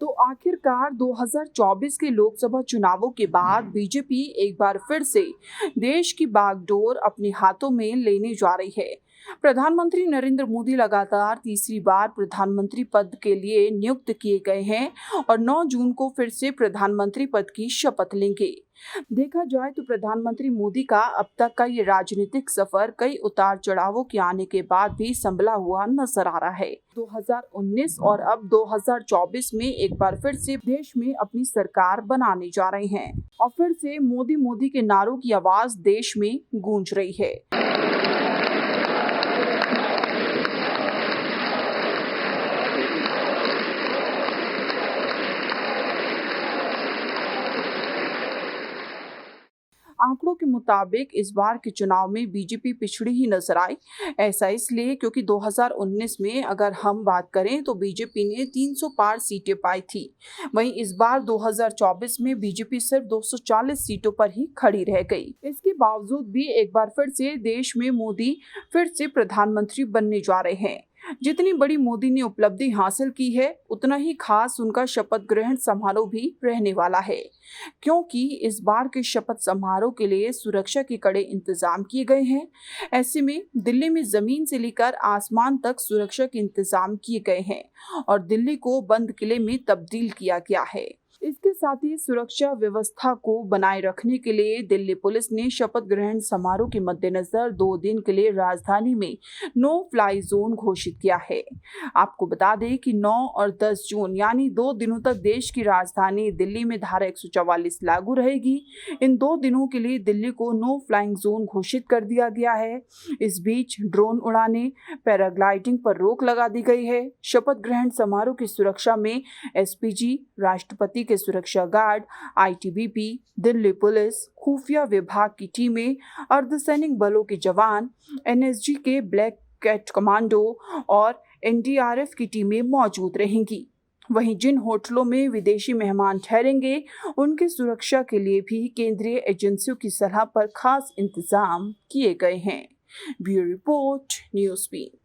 तो आखिरकार 2024 के लोकसभा चुनावों के बाद बीजेपी एक बार फिर से देश की बागडोर अपने हाथों में लेने जा रही है। प्रधानमंत्री नरेंद्र मोदी लगातार तीसरी बार प्रधानमंत्री पद के लिए नियुक्त किए गए हैं और 9 जून को फिर से प्रधानमंत्री पद की शपथ लेंगे। देखा जाए तो प्रधानमंत्री मोदी का अब तक का ये राजनीतिक सफर कई उतार चढ़ावों के आने के बाद भी संभला हुआ नजर आ रहा है। 2019 और अब 2024 में एक बार फिर से देश में अपनी सरकार बनाने जा रहे हैं और फिर से मोदी मोदी के नारों की आवाज देश में गूंज रही है। आंकड़ों के मुताबिक इस बार के चुनाव में बीजेपी पिछड़ी ही नजर आई। ऐसा इसलिए क्योंकि 2019 में अगर हम बात करें तो बीजेपी ने 300 पार सीटें पाई थी। वहीं इस बार 2024 में बीजेपी सिर्फ 240 सीटों पर ही खड़ी रह गई। इसके बावजूद भी एक बार फिर से देश में मोदी फिर से प्रधानमंत्री बनने जा रहे हैं। जितनी बड़ी मोदी ने उपलब्धि हासिल की है, उतना ही खास उनका शपथ ग्रहण समारोह भी रहने वाला है, क्योंकि इस बार के शपथ समारोह के लिए सुरक्षा के कड़े इंतजाम किए गए हैं। ऐसे में दिल्ली में जमीन से लेकर आसमान तक सुरक्षा के इंतजाम किए गए हैं और दिल्ली को बंद किले में तब्दील किया गया है। इसके साथ ही सुरक्षा व्यवस्था को बनाए रखने के लिए दिल्ली पुलिस ने शपथ ग्रहण समारोह के मद्देनजर 2 दिन के लिए राजधानी में नो फ्लाई जोन घोषित किया है। आपको बता दें कि 9 और 10 जून यानी 2 दिनों तक देश की राजधानी दिल्ली में धारा 144 लागू रहेगी। इन 2 दिनों के लिए दिल्ली को नो फ्लाइंग जोन घोषित कर दिया गया है। इस बीच ड्रोन उड़ाने, पैराग्लाइडिंग पर रोक लगा दी गई है। शपथ ग्रहण समारोह की सुरक्षा में एसपीजी, राष्ट्रपति के सुरक्षा गार्ड, आईटीबीपी, दिल्ली पुलिस, खुफिया विभाग की टीमें, अर्धसैनिक बलों के जवान, एनएसजी के ब्लैक कैट कमांडो और एनडीआरएफ की टीमें मौजूद रहेंगी। वहीं जिन होटलों में विदेशी मेहमान ठहरेंगे, उनकी सुरक्षा के लिए भी केंद्रीय एजेंसियों की सलाह पर खास इंतजाम किए गए हैं। Bureau report, news beat.